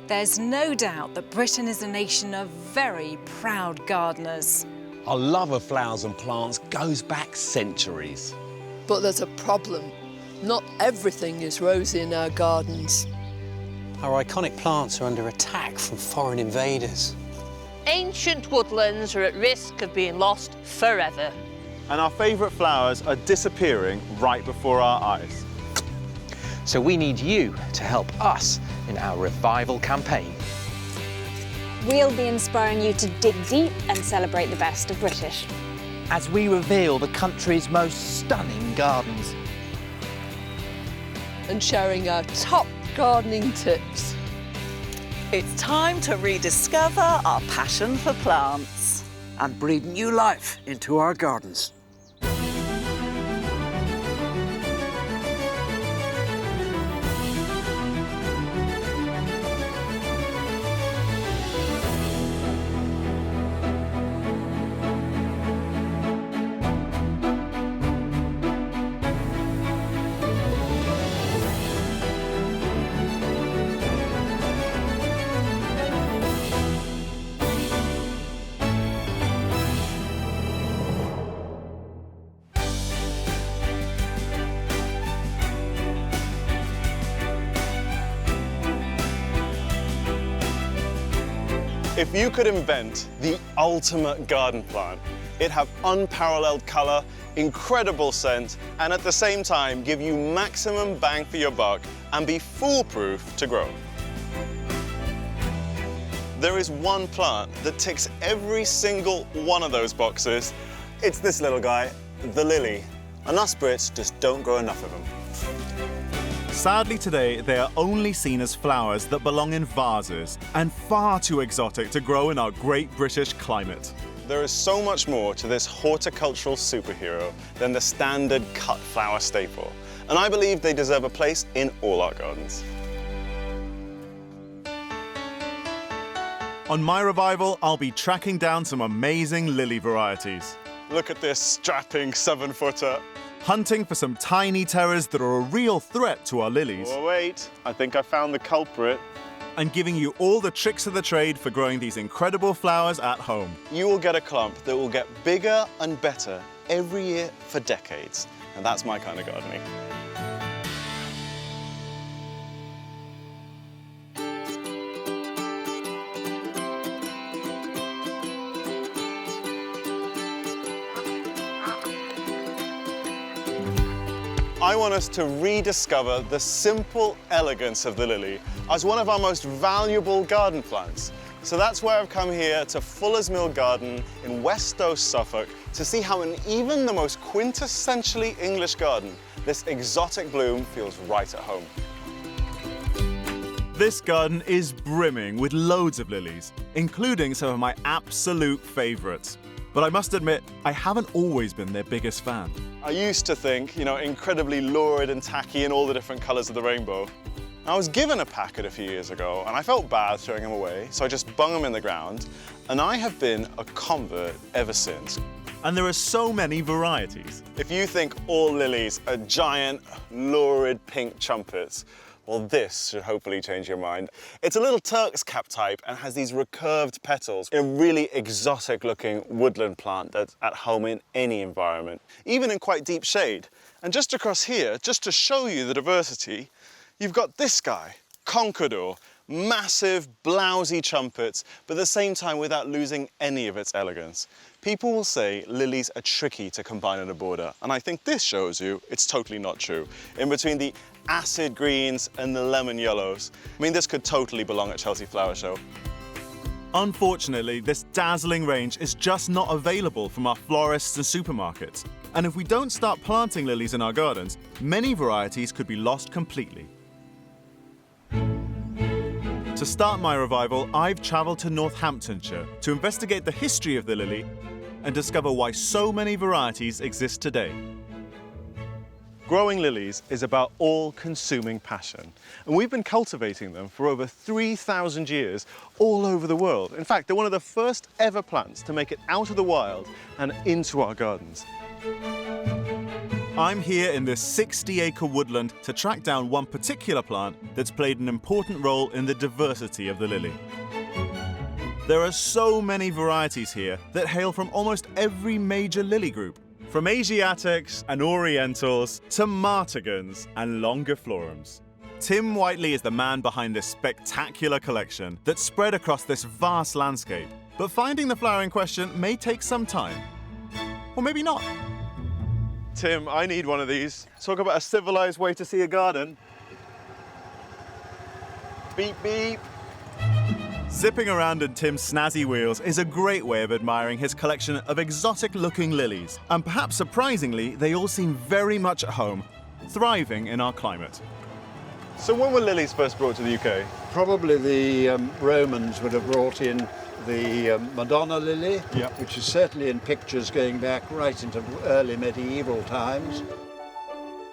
There's no doubt that Britain is a nation of very proud gardeners. Our love of flowers and plants goes back centuries. But there's a problem. Not everything is rosy in our gardens. Our iconic plants are under attack from foreign invaders. Ancient woodlands are at risk of being lost forever. And our favourite flowers are disappearing right before our eyes. So we need you to help us in our revival campaign. We'll be inspiring you to dig deep and celebrate the best of British. As we reveal the country's most stunning gardens. And sharing our top gardening tips. It's time to rediscover our passion for plants. And breathe new life into our gardens. If you could invent the ultimate garden plant, it'd have unparalleled colour, incredible scent, and at the same time give you maximum bang for your buck and be foolproof to grow. There is one plant that ticks every single one of those boxes. It's this little guy, the lily. And us Brits just don't grow enough of them. Sadly today, they are only seen as flowers that belong in vases and far too exotic to grow in our great British climate. There is so much more to this horticultural superhero than the standard cut flower staple, and I believe they deserve a place in all our gardens. On my revival, I'll be tracking down some amazing lily varieties. Look at this strapping 7-footer. Hunting for some tiny terrors that are a real threat to our lilies. Oh, wait, I think I found the culprit. And giving you all the tricks of the trade for growing these incredible flowers at home. You will get a clump that will get bigger and better every year for decades. And that's my kind of gardening. I want us to rediscover the simple elegance of the lily as one of our most valuable garden plants. So that's why I've come here to Fuller's Mill Garden in West Stowe, Suffolk, to see how in even the most quintessentially English garden, this exotic bloom feels right at home. This garden is brimming with loads of lilies, including some of my absolute favourites. But I must admit, I haven't always been their biggest fan. I used to think, incredibly lurid and tacky in all the different colours of the rainbow. I was given a packet a few years ago, and I felt bad throwing them away, so I just bung them in the ground, and I have been a convert ever since. And there are so many varieties. If you think all lilies are giant, lurid pink trumpets, well, this should hopefully change your mind. It's a little Turk's cap type and has these recurved petals, a really exotic-looking woodland plant that's at home in any environment, even in quite deep shade. And just across here, just to show you the diversity, you've got this guy, Conqueror, massive, blousy trumpets, but at the same time without losing any of its elegance. People will say lilies are tricky to combine in a border, and I think this shows you it's totally not true. In between the acid greens and the lemon yellows, this could totally belong at Chelsea Flower Show. Unfortunately, this dazzling range is just not available from our florists and supermarkets. And if we don't start planting lilies in our gardens, many varieties could be lost completely. To start my revival, I've travelled to Northamptonshire to investigate the history of the lily and discover why so many varieties exist today. Growing lilies is about all-consuming passion, and we've been cultivating them for over 3,000 years all over the world. In fact, they're one of the first ever plants to make it out of the wild and into our gardens. I'm here in this 60-acre woodland to track down one particular plant that's played an important role in the diversity of the lily. There are so many varieties here that hail from almost every major lily group, from Asiatics and Orientals to Martigans and Longiflorums. Tim Whiteley is the man behind this spectacular collection that's spread across this vast landscape. But finding the flower in question may take some time. Or maybe not. Tim, I need one of these. Talk about a civilized way to see a garden. Beep, beep. Zipping around in Tim's snazzy wheels is a great way of admiring his collection of exotic-looking lilies. And perhaps surprisingly, they all seem very much at home, thriving in our climate. So when were lilies first brought to the UK? Probably the Romans would have brought in the Madonna lily, which is certainly in pictures going back right into early medieval times.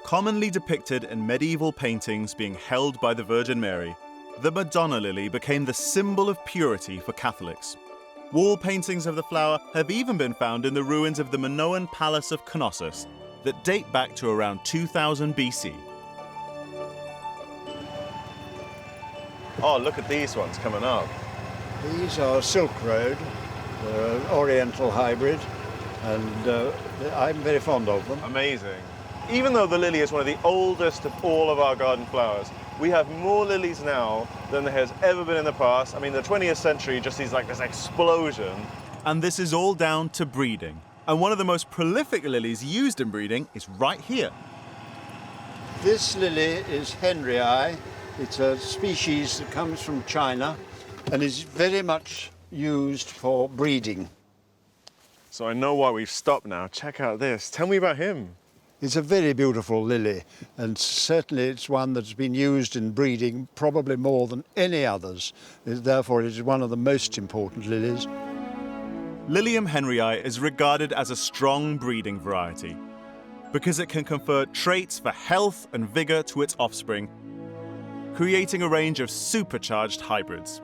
Commonly depicted in medieval paintings being held by the Virgin Mary, the Madonna lily became the symbol of purity for Catholics. Wall paintings of the flower have even been found in the ruins of the Minoan Palace of Knossos that date back to around 2000 BC. Oh, look at these ones coming up. These are Silk Road. They're an Oriental hybrid, and I'm very fond of them. Amazing. Even though the lily is one of the oldest of all of our garden flowers, we have more lilies now than there has ever been in the past. I mean, the 20th century just sees like this explosion. And this is all down to breeding. And one of the most prolific lilies used in breeding is right here. This lily is henryi. It's a species that comes from China and is very much used for breeding. So I know why we've stopped now. Check out this. Tell me about him. It's a very beautiful lily, and certainly it's one that's been used in breeding probably more than any others. Therefore, it is one of the most important lilies. Lilium henryi is regarded as a strong breeding variety because it can confer traits for health and vigor to its offspring, creating a range of supercharged hybrids.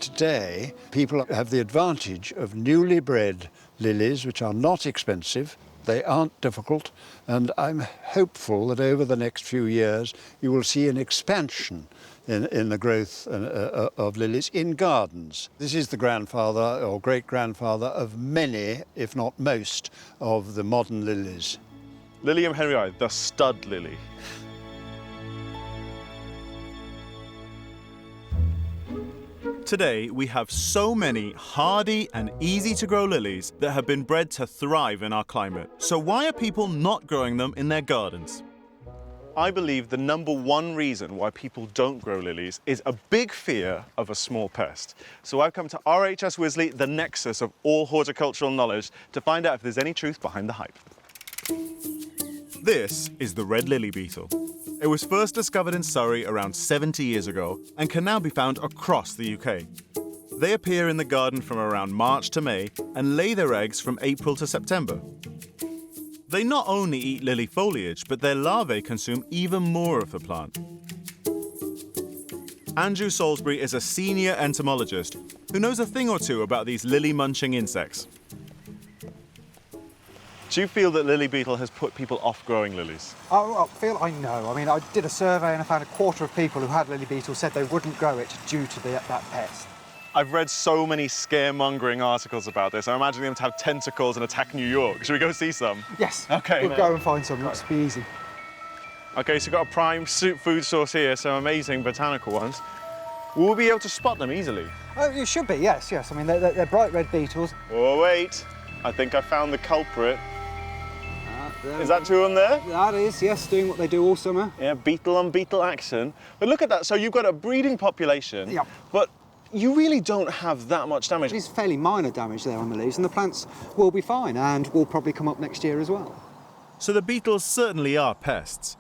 Today, people have the advantage of newly bred lilies, which are not expensive. They aren't difficult, and I'm hopeful that over the next few years you will see an expansion in the growth of lilies in gardens. This is the grandfather or great-grandfather of many, if not most, of the modern lilies. Lilium henryi, the stud lily. Today, we have so many hardy and easy-to-grow lilies that have been bred to thrive in our climate. So why are people not growing them in their gardens? I believe the #1 reason why people don't grow lilies is a big fear of a small pest. So I've come to RHS Wisley, the nexus of all horticultural knowledge, to find out if there's any truth behind the hype. This is the red lily beetle. It was first discovered in Surrey around 70 years ago and can now be found across the UK. They appear in the garden from around March to May and lay their eggs from April to September. They not only eat lily foliage, but their larvae consume even more of the plant. Andrew Salisbury is a senior entomologist who knows a thing or two about these lily-munching insects. Do you feel that lily beetle has put people off growing lilies? I feel I know. I mean, I did a survey and I found 1/4 of people who had lily beetle said they wouldn't grow it due to that pest. I've read so many scaremongering articles about this. I'm imagining them to have tentacles and attack New York. Should we go see some? Yes. Okay. We'll go and find some. It'll be easy. Okay, so we've got a prime food source here, some amazing botanical ones. Will we be able to spot them easily? Oh, you should be, yes. I mean, they're bright red beetles. Oh, wait. I think I found the culprit. Is that 2 of them there? That is, yes, doing what they do all summer. Yeah, beetle on beetle action. But look at that, so you've got a breeding population, but you really don't have that much damage. It's fairly minor damage there on the leaves, and the plants will be fine and will probably come up next year as well. So the beetles certainly are pests,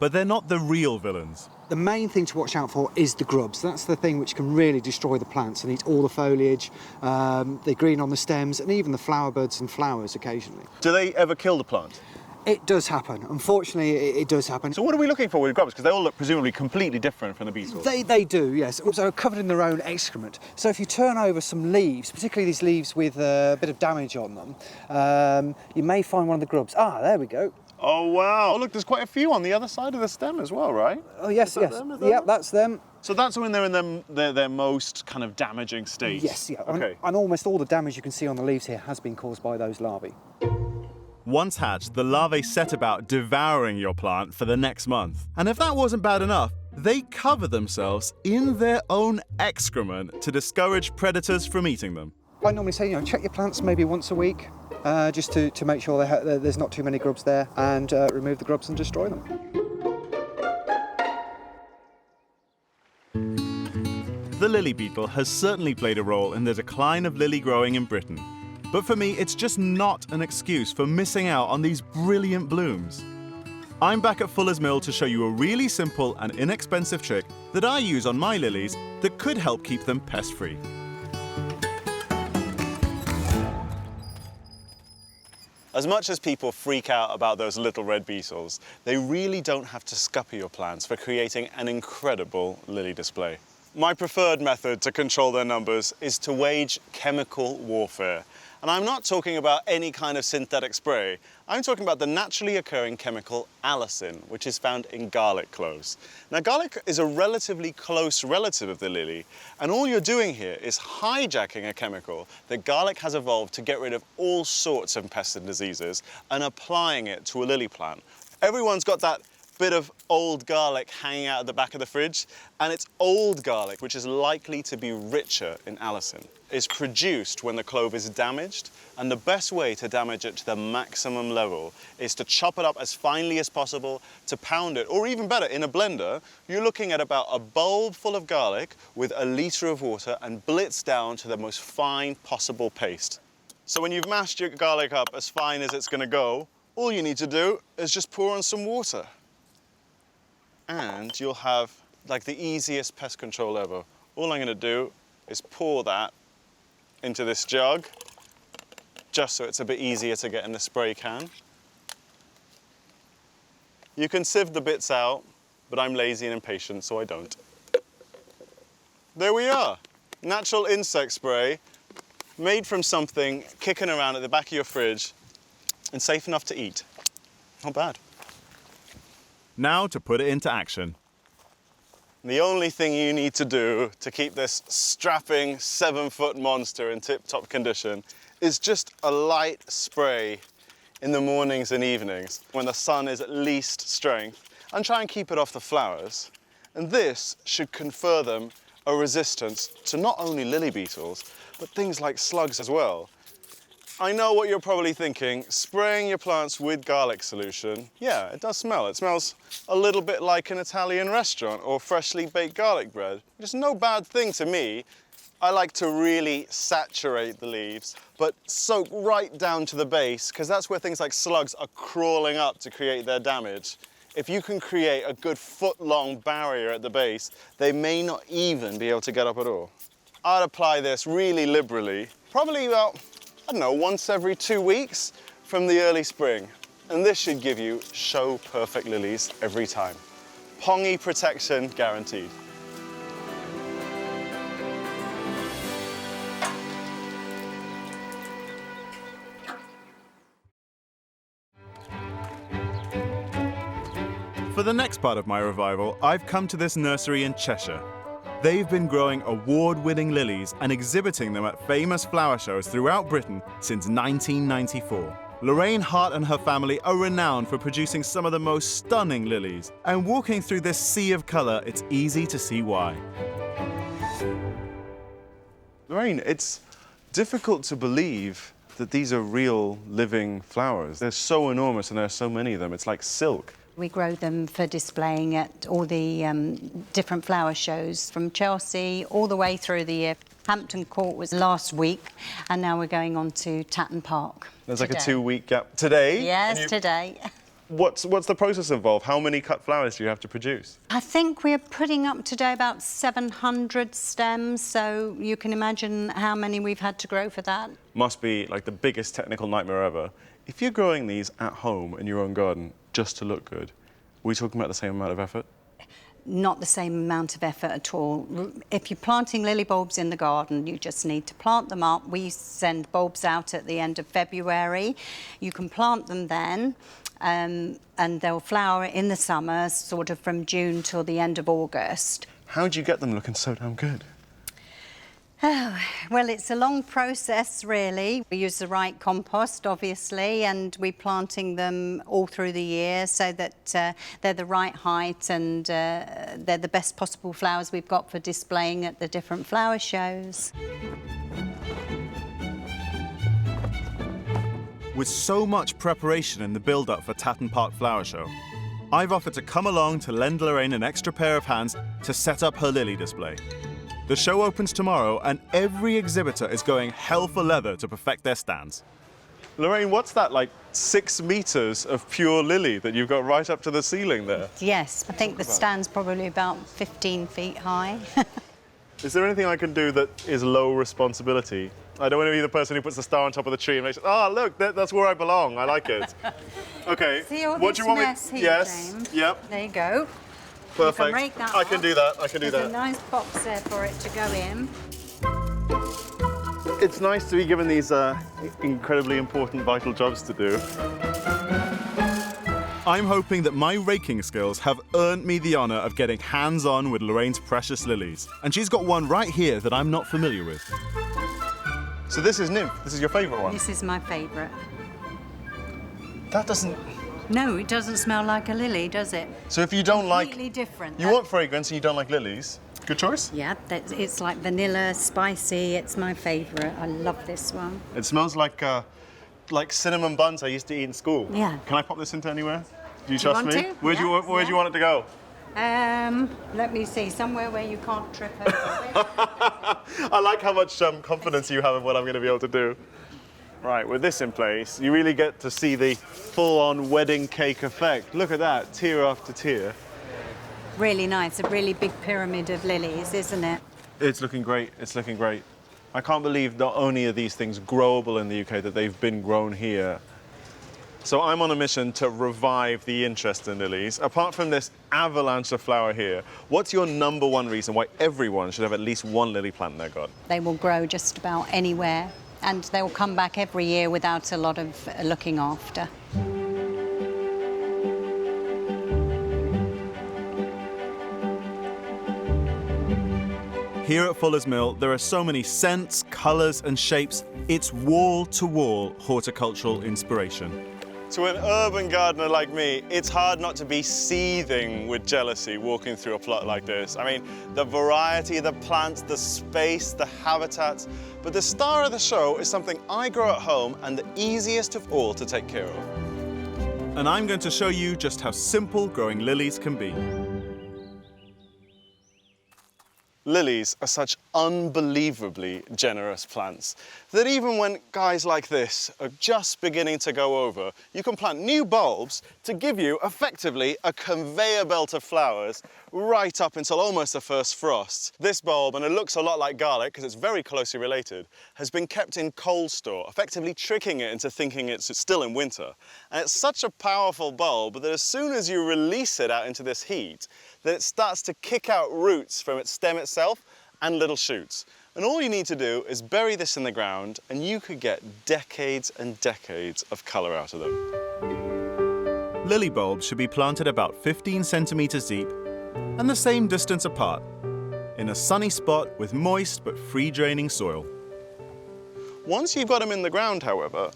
but they're not the real villains. The main thing to watch out for is the grubs. That's the thing which can really destroy the plants and eat all the foliage. They green on the stems and even the flower buds and flowers occasionally. Do they ever kill the plant? It does happen. Unfortunately, it does happen. So what are we looking for with grubs? Because they all look presumably completely different from the beetles. They do, yes. So they're covered in their own excrement. So if you turn over some leaves, particularly these leaves with a bit of damage on them, you may find one of the grubs. Ah, there we go. Oh, wow. Oh, look, there's quite a few on the other side of the stem as well, right? Oh, yes, yes. Yep, that's them. So that's when they're in their most kind of damaging state? Yes, yeah. Okay. And almost all the damage you can see on the leaves here has been caused by those larvae. Once hatched, the larvae set about devouring your plant for the next month. And if that wasn't bad enough, they cover themselves in their own excrement to discourage predators from eating them. I normally say, check your plants maybe once a week, just to make sure there's not too many grubs there, and remove the grubs and destroy them. The lily beetle has certainly played a role in the decline of lily growing in Britain. But for me, it's just not an excuse for missing out on these brilliant blooms. I'm back at Fuller's Mill to show you a really simple and inexpensive trick that I use on my lilies that could help keep them pest-free. As much as people freak out about those little red beetles, they really don't have to scupper your plants for creating an incredible lily display. My preferred method to control their numbers is to wage chemical warfare. And I'm not talking about any kind of synthetic spray. I'm talking about the naturally occurring chemical allicin, which is found in garlic cloves. Now, garlic is a relatively close relative of the lily, and all you're doing here is hijacking a chemical that garlic has evolved to get rid of all sorts of pests and diseases and applying it to a lily plant. Everyone's got that bit of old garlic hanging out at the back of the fridge, and it's old garlic, which is likely to be richer in allicin. It's produced when the clove is damaged, and the best way to damage it to the maximum level is to chop it up as finely as possible, to pound it, or even better, in a blender. You're looking at about a bulb full of garlic with a litre of water and blitz down to the most fine possible paste. So when you've mashed your garlic up as fine as it's gonna go, all you need to do is just pour on some water. And you'll have like the easiest pest control ever. All I'm gonna do is pour that into this jug, just so it's a bit easier to get in the spray can. You can sieve the bits out, but I'm lazy and impatient, so I don't. There we are, natural insect spray, made from something kicking around at the back of your fridge and safe enough to eat. Not bad. Now to put it into action. The only thing you need to do to keep this strapping 7-foot monster in tip-top condition is just a light spray in the mornings and evenings when the sun is at least strength, and try and keep it off the flowers. And this should confer them a resistance to not only lily beetles, but things like slugs as well. I know what you're probably thinking, spraying your plants with garlic solution, yeah, it does smell. It smells a little bit like an Italian restaurant or freshly baked garlic bread. It's no bad thing to me. I like to really saturate the leaves, but soak right down to the base, because that's where things like slugs are crawling up to create their damage. If you can create a good foot-long barrier at the base, they may not even be able to get up at all. I'd apply this really liberally, probably about, I don't know, once every 2 weeks from the early spring. And this should give you show-perfect lilies every time. Pongy protection guaranteed. For the next part of my revival, I've come to this nursery in Cheshire. They've been growing award-winning lilies and exhibiting them at famous flower shows throughout Britain since 1994. Lorraine Hart and her family are renowned for producing some of the most stunning lilies, and walking through this sea of colour, it's easy to see why. Lorraine, it's difficult to believe that these are real living flowers. They're so enormous and there are so many of them. It's like silk. We grow them for displaying at all the different flower shows from Chelsea all the way through the year. Hampton Court was last week, and now we're going on to Tatton Park. There's like a 2-week gap. Today? Yes, today. What's the process involved? How many cut flowers do you have to produce? I think we're putting up today about 700 stems, so you can imagine how many we've had to grow for that. Must be like the biggest technical nightmare ever. If you're growing these at home in your own garden just to look good, are we talking about the same amount of effort? Not the same amount of effort at all. If you're planting lily bulbs in the garden, you just need to plant them up. We send bulbs out at the end of February. You can plant them then, and they'll flower in the summer, sort of from June till the end of August. How do you get them looking so damn good? Oh, well, it's a long process, really. We use the right compost, obviously, and we're planting them all through the year so that they're the right height and they're the best possible flowers we've got for displaying at the different flower shows. With so much preparation in the build-up for Tatton Park Flower Show, I've offered to come along to lend Lorraine an extra pair of hands to set up her lily display. The show opens tomorrow and every exhibitor is going hell for leather to perfect their stands. Lorraine, what's that, like 6 meters of pure lily that you've got right up to the ceiling there? Yes, I think the stand's probably about 15 feet high. Is there anything I can do that is low responsibility? I don't want to be the person who puts the star on top of the tree and makes, oh, look, that's where I belong. I like it. Okay. See all what this do you want mess me? here, Yes. James? Yep. There you go. Perfect. You can rake that I can up. do that. I can do There's that. a nice box there for it to go in. It's nice to be given these incredibly important, vital jobs to do. I'm hoping that my raking skills have earned me the honor of getting hands-on with Lorraine's precious lilies. And she's got one right here that I'm not familiar with. So this is nymph. This is your favorite one? This is my favorite. That doesn't... No, it doesn't smell like a lily, does it? So if you don't like... Completely different. You want fragrance and you don't like lilies, good choice? Yeah, it's like vanilla, spicy. It's my favorite. I love this one. It smells like cinnamon buns I used to eat in school. Yeah. Can I pop this into anywhere? Do you Do you trust want me? to? Where do you want it to go? Let me see, somewhere where you can't trip over. I like how much confidence you have in what I'm going to be able to do. Right, with this in place, you really get to see the full-on wedding cake effect. Look at that, tier after tier. Really nice, a really big pyramid of lilies, isn't it? It's looking great, it's looking great. I can't believe not only are these things growable in the UK, that they've been grown here. So I'm on a mission to revive the interest in lilies. Apart from this avalanche of flower here, what's your #1 reason why everyone should have at least one lily plant in their garden? They will grow just about anywhere, and they will come back every year without a lot of looking after. Here at Fuller's Mill, there are so many scents, colours and shapes. It's wall-to-wall horticultural inspiration. To an urban gardener like me, it's hard not to be seething with jealousy walking through a plot like this. I mean, the variety, the plants, the space, the habitats. But the star of the show is something I grow at home and the easiest of all to take care of. And I'm going to show you just how simple growing lilies can be. Lilies are such unbelievably generous plants that even when guys like this are just beginning to go over, you can plant new bulbs to give you effectively a conveyor belt of flowers right up until almost the first frost. This bulb, and it looks a lot like garlic because it's very closely related, has been kept in cold store, effectively tricking it into thinking it's still in winter. And it's such a powerful bulb that as soon as you release it out into this heat, that it starts to kick out roots from its stem itself and little shoots. And all you need to do is bury this in the ground and you could get decades and decades of colour out of them. Lily bulbs should be planted about 15 centimetres deep and the same distance apart, in a sunny spot with moist but free-draining soil. Once you've got them in the ground, however,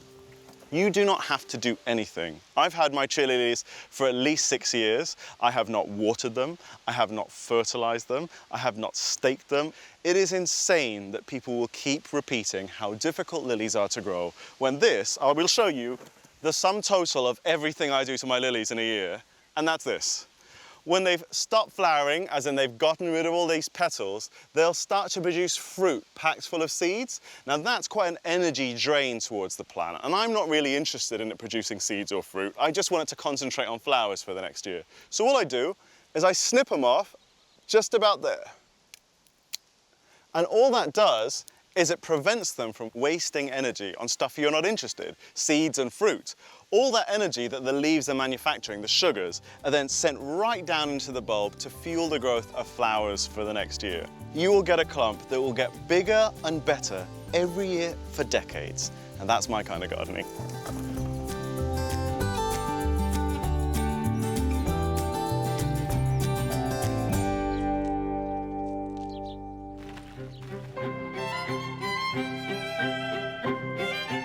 you do not have to do anything. I've had my cheer lilies for at least 6 years. I have not watered them. I have not fertilized them. I have not staked them. It is insane that people will keep repeating how difficult lilies are to grow when this, I will show you the sum total of everything I do to my lilies in a year, and that's this. When they've stopped flowering, as in they've gotten rid of all these petals, they'll start to produce fruit packed full of seeds. Now that's quite an energy drain towards the plant, and I'm not really interested in it producing seeds or fruit. I just want it to concentrate on flowers for the next year. So all I do is I snip them off just about there. And all that does is it prevents them from wasting energy on stuff you're not interested, seeds and fruit. All that energy that the leaves are manufacturing, the sugars, are then sent right down into the bulb to fuel the growth of flowers for the next year. You will get a clump that will get bigger and better every year for decades. And that's my kind of gardening.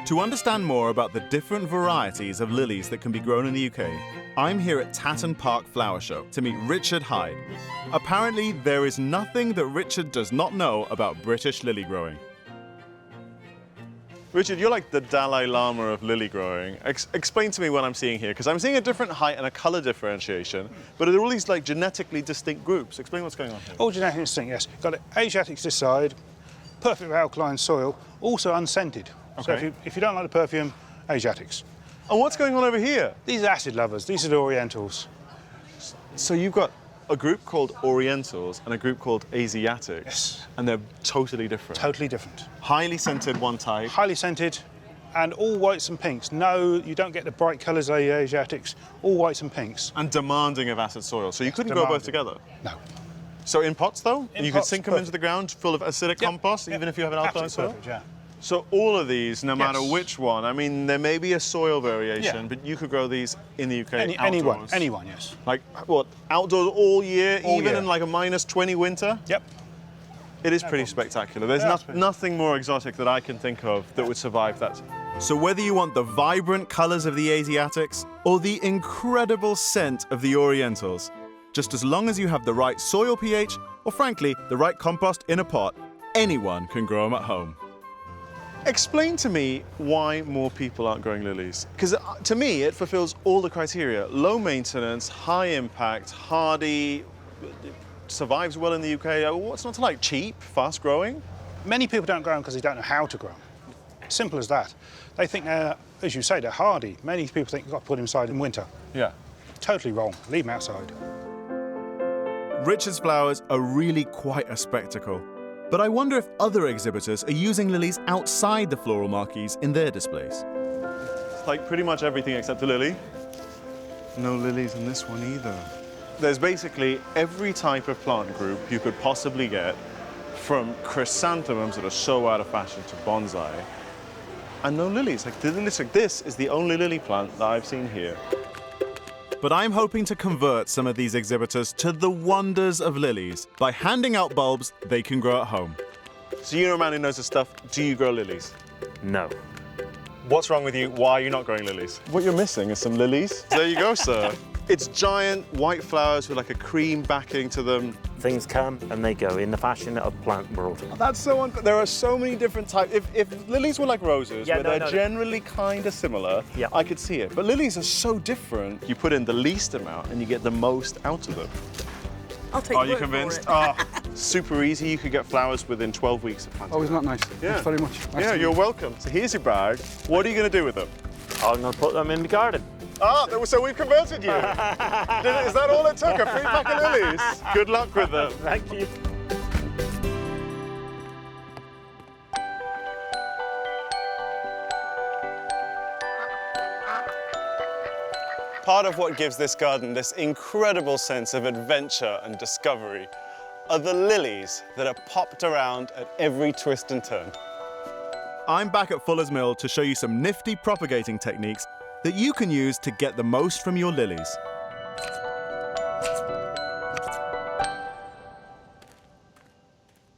To understand more about the different varieties of lilies that can be grown in the UK, I'm here at Tatton Park Flower Show to meet Richard Hyde. Apparently, there is nothing that Richard does not know about British lily growing. Richard, you're like the Dalai Lama of lily growing. Explain to me what I'm seeing here, because I'm seeing a different height and a colour differentiation, but there are all these like genetically distinct groups. Explain what's going on here. All genetically distinct, yes. Got Asiatics this side, perfect alkaline soil, also unscented. Okay. So if you don't like the perfume, Asiatics. And what's going on over here? These are acid lovers. These are the Orientals. So you've got a group called Orientals and a group called Asiatics. Yes. And they're totally different. Totally different. Highly scented one type. Highly scented, and all whites and pinks. No, you don't get the bright colours of the Asiatics. All whites and pinks. And demanding of acid soil. So you couldn't grow both together? No. So in pots, though? In you pots, could sink them into the ground full of acidic compost, even if you have an alkaline soil? Perfect, yeah. So all of these, no matter which one, I mean, there may be a soil variation, Yeah. but you could grow these in the UK Anyone, yes. Like, what, outdoors all year, All even year. in like a -20 winter? Yep. It is pretty spectacular. There's nothing more exotic that I can think of that would survive that. So whether you want the vibrant colours of the Asiatics or the incredible scent of the Orientals, just as long as you have the right soil pH, or frankly, the right compost in a pot, anyone can grow them at home. Explain to me why more people aren't growing lilies. Because to me, it fulfills all the criteria. Low maintenance, high impact, hardy, survives well in the UK. What's not to like? Cheap, fast growing? Many people don't grow them because they don't know how to grow them. Simple as that. They think they're, as you say, they're hardy. Many people think you've got to put them inside in winter. Yeah. Totally wrong. Leave them outside. Richard's flowers are really quite a spectacle. But I wonder if other exhibitors are using lilies outside the floral marquees in their displays. It's like pretty much everything except a lily. No lilies in this one either. There's basically every type of plant group you could possibly get, from chrysanthemums that are so out of fashion to bonsai, and no lilies. Like this is the only lily plant that I've seen here. But I'm hoping to convert some of these exhibitors to the wonders of lilies by handing out bulbs they can grow at home. So you're a man who knows his stuff. Do you grow lilies? No. What's wrong with you? Why are you not growing lilies? What you're missing is some lilies. There you go, sir. It's giant white flowers with like a cream backing to them. Things come and they go in the fashion of plant world. That's so there are so many different types. If lilies were like roses, where they're generally kind of similar, I could see it. But lilies are so different. You put in the least amount and you get the most out of them. I'll take Are you convinced? Super easy. You could get flowers within 12 weeks of planting. Oh, isn't that nice? Yeah. Thanks very much. Nice Yeah, to you're meet welcome. So here's your bag. What are you going to do with them? I'm going to put them in the garden. So we've converted you. Is that all it took? A free pack of lilies? Good luck with them. Thank you. Part of what gives this garden this incredible sense of adventure and discovery are the lilies that are popped around at every twist and turn. I'm back at Fuller's Mill to show you some nifty propagating techniques that you can use to get the most from your lilies.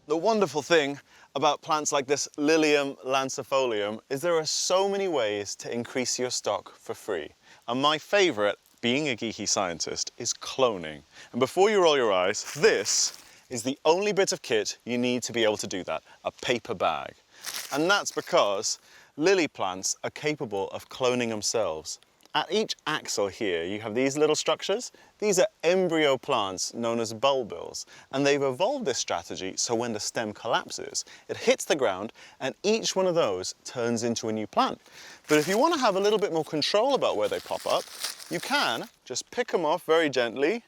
The wonderful thing about plants like this Lilium lancifolium is there are so many ways to increase your stock for free. And my favorite, being a geeky scientist, is cloning. And before you roll your eyes, this is the only bit of kit you need to be able to do that, a paper bag. And that's because lily plants are capable of cloning themselves. At each axil here, you have these little structures. These are embryo plants known as bulbils, and they've evolved this strategy so when the stem collapses, it hits the ground, and each one of those turns into a new plant. But if you want to have a little bit more control about where they pop up, you can just pick them off very gently,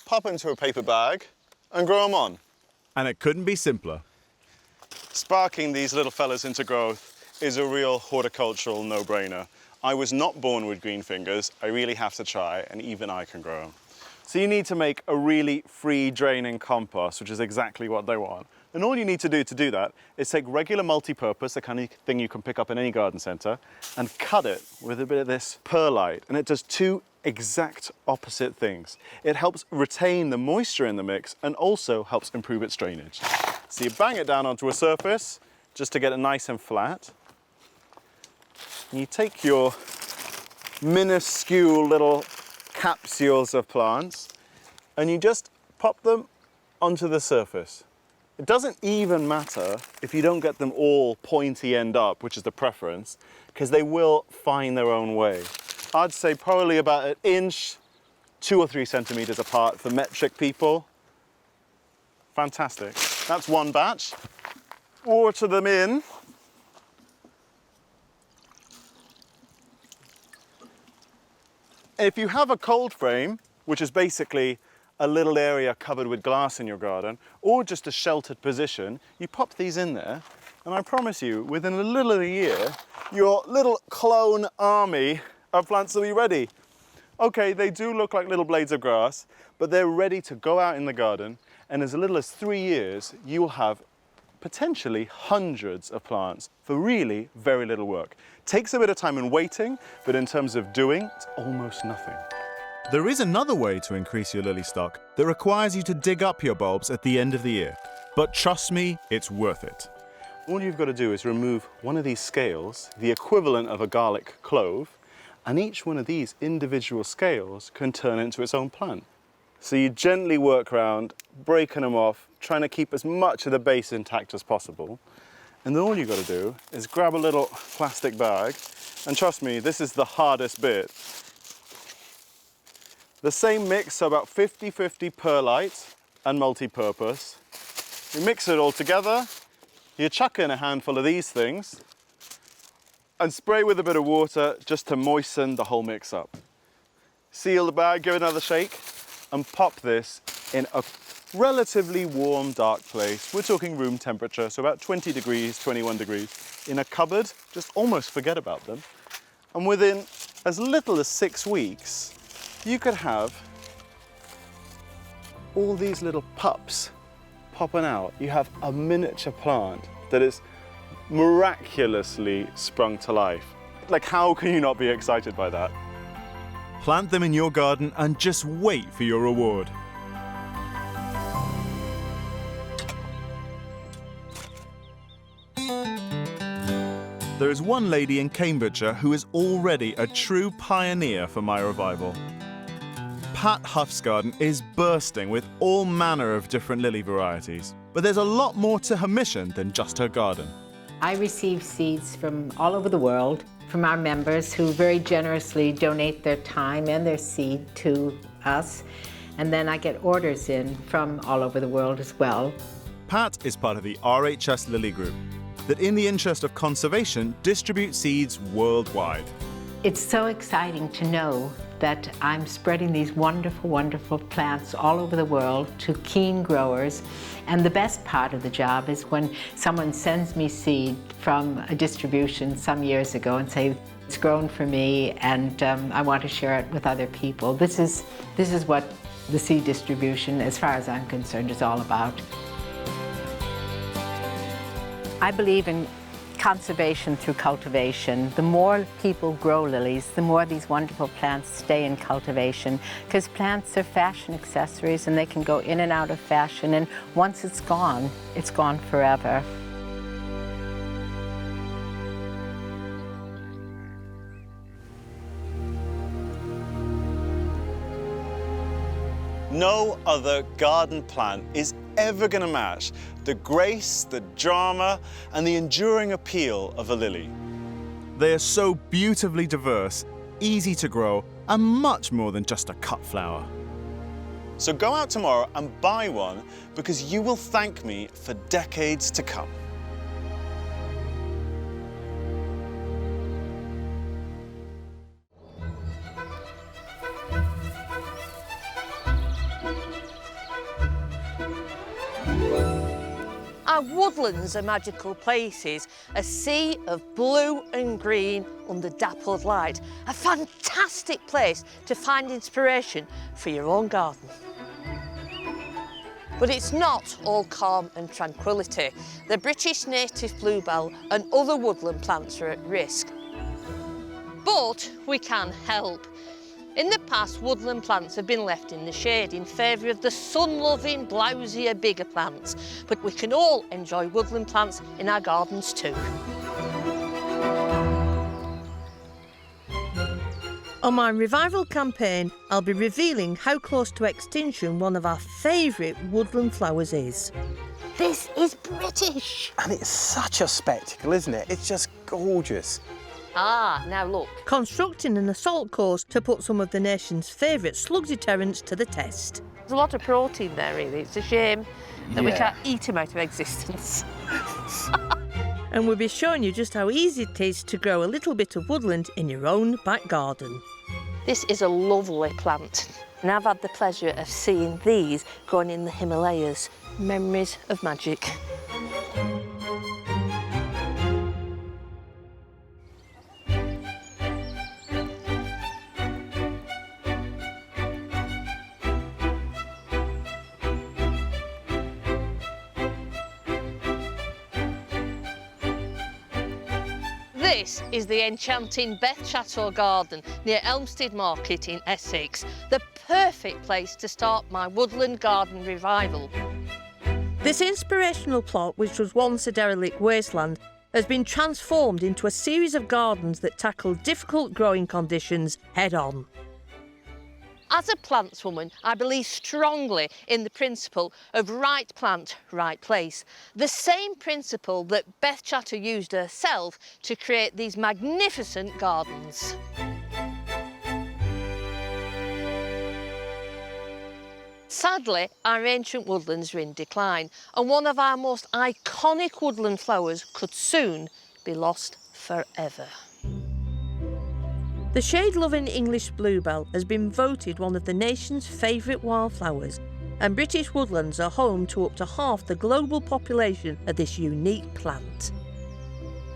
pop into a paper bag, and grow them on. And it couldn't be simpler. Sparking these little fellas into growth is a real horticultural no-brainer. I was not born with green fingers. I really have to try, and even I can grow them. So you need to make a really free-draining compost, which is exactly what they want. And all you need to do that is take regular multi-purpose, the kind of thing you can pick up in any garden centre, and cut it with a bit of this perlite. And it does two exact opposite things. It helps retain the moisture in the mix and also helps improve its drainage. So you bang it down onto a surface just to get it nice and flat. And you take your minuscule little capsules of plants and you just pop them onto the surface. It doesn't even matter if you don't get them all pointy end up, which is the preference, because they will find their own way. I'd say probably about an inch, 2 or 3 centimeters apart for metric people. Fantastic. That's one batch. Water them in. If you have a cold frame, which is basically a little area covered with glass in your garden, or just a sheltered position, you pop these in there, and I promise you, within a little of a year, your little clone army of plants will be ready. Okay, they do look like little blades of grass, but they're ready to go out in the garden, and as little as 3 years, you will have potentially hundreds of plants for really very little work. Takes a bit of time and waiting, but in terms of doing, it's almost nothing. There is another way to increase your lily stock that requires you to dig up your bulbs at the end of the year. But trust me, it's worth it. All you've got to do is remove one of these scales, the equivalent of a garlic clove, and each one of these individual scales can turn into its own plant. So you gently work around, breaking them off, trying to keep as much of the base intact as possible. And then all you've got to do is grab a little plastic bag, and trust me, this is the hardest bit. The same mix, so about 50-50 perlite and multi-purpose. You mix it all together, you chuck in a handful of these things, and spray with a bit of water just to moisten the whole mix up. Seal the bag, give it another shake, and pop this in a relatively warm, dark place. We're talking room temperature, so about 20 degrees, 21 degrees. In a cupboard, just almost forget about them. And within as little as 6 weeks, you could have all these little pups popping out. You have a miniature plant that is miraculously sprung to life. Like, how can you not be excited by that? Plant them in your garden and just wait for your reward. There is one lady in Cambridgeshire who is already a true pioneer for my revival. Pat Huff's garden is bursting with all manner of different lily varieties, but there's a lot more to her mission than just her garden. I receive seeds from all over the world, from our members who very generously donate their time and their seed to us, and then I get orders in from all over the world as well. Pat is part of the RHS Lily Group, that in the interest of conservation distributes seeds worldwide. It's so exciting to know that I'm spreading these wonderful, wonderful plants all over the world to keen growers. And the best part of the job is when someone sends me seed from a distribution some years ago and say, it's grown for me and I want to share it with other people. This is what the seed distribution, as far as I'm concerned, is all about. I believe in conservation through cultivation. The more people grow lilies, the more these wonderful plants stay in cultivation, because plants are fashion accessories and they can go in and out of fashion, and once it's gone forever. No other garden plant is ever going to match the grace, the drama, and the enduring appeal of a lily. They are so beautifully diverse, easy to grow, and much more than just a cut flower. So go out tomorrow and buy one, because you will thank me for decades to come. Our woodlands are magical places, a sea of blue and green under dappled light. A fantastic place to find inspiration for your own garden. But it's not all calm and tranquility. The British native bluebell and other woodland plants are at risk. But we can help. In the past, woodland plants have been left in the shade in favour of the sun-loving, blousier, bigger plants. But we can all enjoy woodland plants in our gardens too. On my revival campaign, I'll be revealing how close to extinction one of our favourite woodland flowers is. This is British. And it's such a spectacle, isn't it? It's just gorgeous. Ah, now look. Constructing an assault course to put some of the nation's favourite slug deterrents to the test. There's a lot of protein there, really. It's a shame that we can't eat them out of existence. And we'll be showing you just how easy it is to grow a little bit of woodland in your own back garden. This is a lovely plant, and I've had the pleasure of seeing these growing in the Himalayas. Memories of magic. This is the enchanting Beth Chateau Garden near Elmstead Market in Essex, the perfect place to start my woodland garden revival. This inspirational plot, which was once a derelict wasteland, has been transformed into a series of gardens that tackle difficult growing conditions head-on. As a plantswoman, I believe strongly in the principle of right plant, right place. The same principle that Beth Chatter used herself to create these magnificent gardens. Sadly, our ancient woodlands are in decline, and one of our most iconic woodland flowers could soon be lost forever. The shade-loving English bluebell has been voted one of the nation's favourite wildflowers, and British woodlands are home to up to half the global population of this unique plant.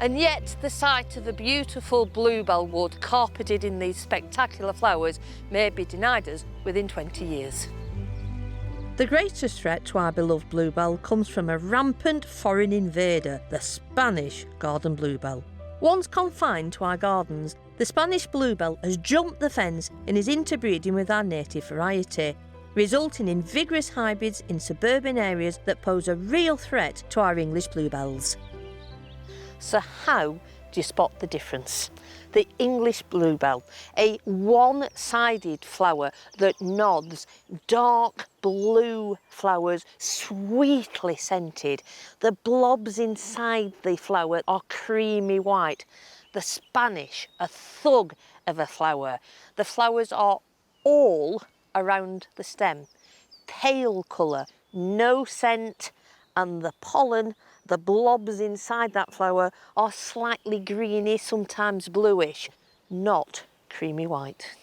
And yet the sight of a beautiful bluebell wood carpeted in these spectacular flowers may be denied us within 20 years. The greatest threat to our beloved bluebell comes from a rampant foreign invader, the Spanish garden bluebell. Once confined to our gardens, the Spanish bluebell has jumped the fence and is interbreeding with our native variety, resulting in vigorous hybrids in suburban areas that pose a real threat to our English bluebells. So how do you spot the difference? The English bluebell, a one-sided flower that nods, dark blue flowers, sweetly scented. The blobs inside the flower are creamy white. The Spanish, a thug of a flower. The flowers are all around the stem. Pale colour, no scent, and the pollen, the blobs inside that flower are slightly greeny, sometimes bluish, not creamy white.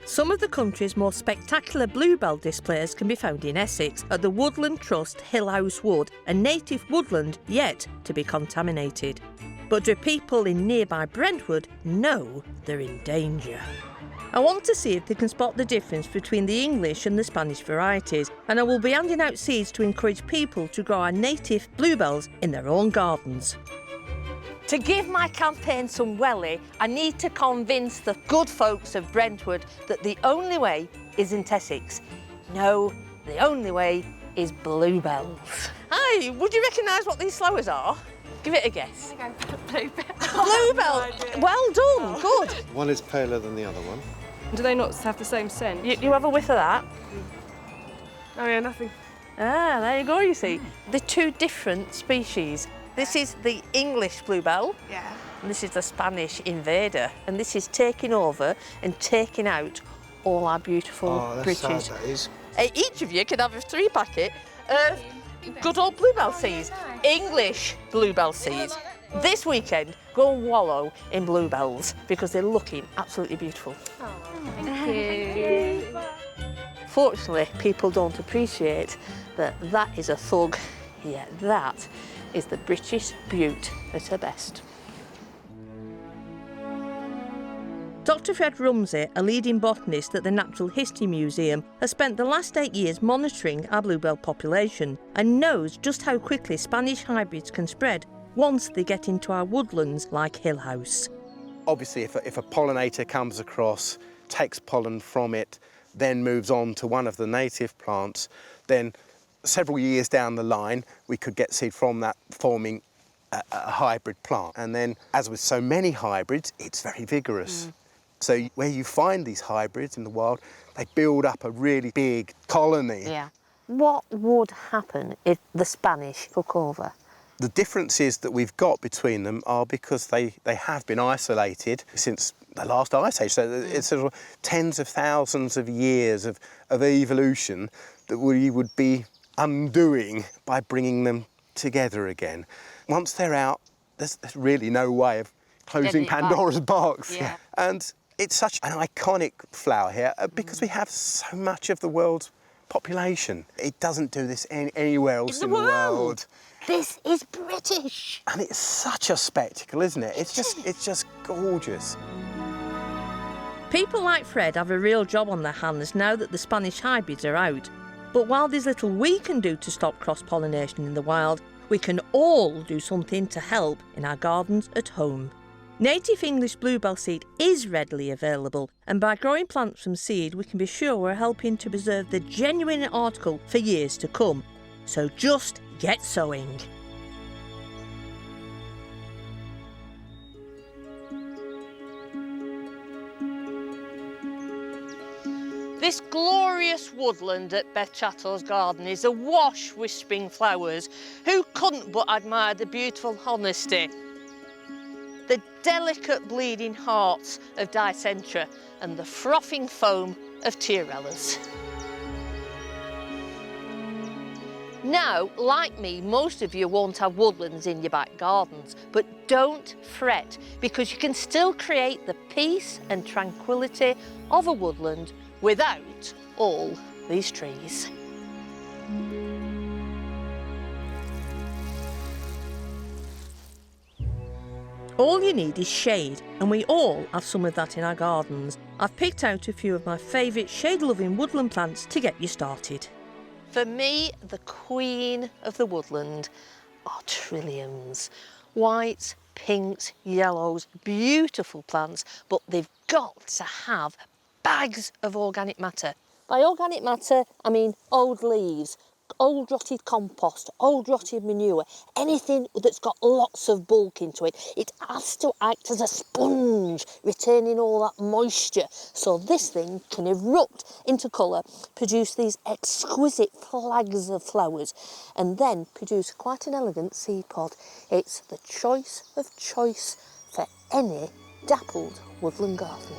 Some of the country's most spectacular bluebell displays can be found in Essex at the Woodland Trust Hill House Wood, a native woodland yet to be contaminated. But do people in nearby Brentwood know they're in danger? I want to see if they can spot the difference between the English and the Spanish varieties, and I will be handing out seeds to encourage people to grow our native bluebells in their own gardens. To give my campaign some welly, I need to convince the good folks of Brentwood that the only way isn't Essex. No, the only way is bluebells. Hi, would you recognise what these flowers are? Give it a guess. I'm going to go bluebell. Bluebell! Well done, good. One is paler than the other one. Do they not have the same scent? You have a whiff of that? Oh yeah, nothing. Ah, there you go, you see. They're two different species. This is the English bluebell. Yeah. And this is the Spanish invader. And this is taking over and taking out all our beautiful British. Sad, that is. Each of you can have a 3-packet of good old bluebell seeds. English bluebell seeds. This weekend, go and wallow in bluebells because they're looking absolutely beautiful. Thank you. Unfortunately, people don't appreciate that that is a thug, yet that is the British beaut at her best. Dr. Fred Rumsey, a leading botanist at the Natural History Museum, has spent the last 8 years monitoring our bluebell population and knows just how quickly Spanish hybrids can spread once they get into our woodlands like Hill House. Obviously, if a pollinator comes across, takes pollen from it, then moves on to one of the native plants, then several years down the line, we could get seed from that forming a hybrid plant. And then, as with so many hybrids, it's very vigorous. So where you find these hybrids in the wild, they build up a really big colony. Yeah. What would happen if the Spanish took over? The differences that we've got between them are because they have been isolated since the last ice age. So it's sort of tens of thousands of years of evolution that we would be undoing by bringing them together again. Once they're out, there's really no way of closing Pandora's box. Yeah. And it's such an iconic flower here because we have so much of the world's population. It doesn't do this anywhere else in the world. This is British. And it's such a spectacle, isn't it? It's just gorgeous. People like Fred have a real job on their hands now that the Spanish hybrids are out. But while there's little we can do to stop cross-pollination in the wild, we can all do something to help in our gardens at home. Native English bluebell seed is readily available, and by growing plants from seed, we can be sure we're helping to preserve the genuine article for years to come. So just get sowing. This glorious woodland at Beth Chatto's garden is awash with spring flowers. Who couldn't but admire the beautiful honesty, the delicate bleeding hearts of dicentra and the frothing foam of tiarellas. Now, like me, most of you won't have woodlands in your back gardens, but don't fret, because you can still create the peace and tranquility of a woodland without all these trees. All you need is shade, and we all have some of that in our gardens. I've picked out a few of my favourite shade-loving woodland plants to get you started. For me, the queen of the woodland are trilliums. Whites, pinks, yellows, beautiful plants, but they've got to have bags of organic matter. By organic matter, I mean old leaves, old rotted compost, old rotted manure, anything that's got lots of bulk into it. It has to act as a sponge, retaining all that moisture, so this thing can erupt into colour, produce these exquisite flags of flowers, and then produce quite an elegant seed pod. It's the choice of choice for any dappled woodland garden.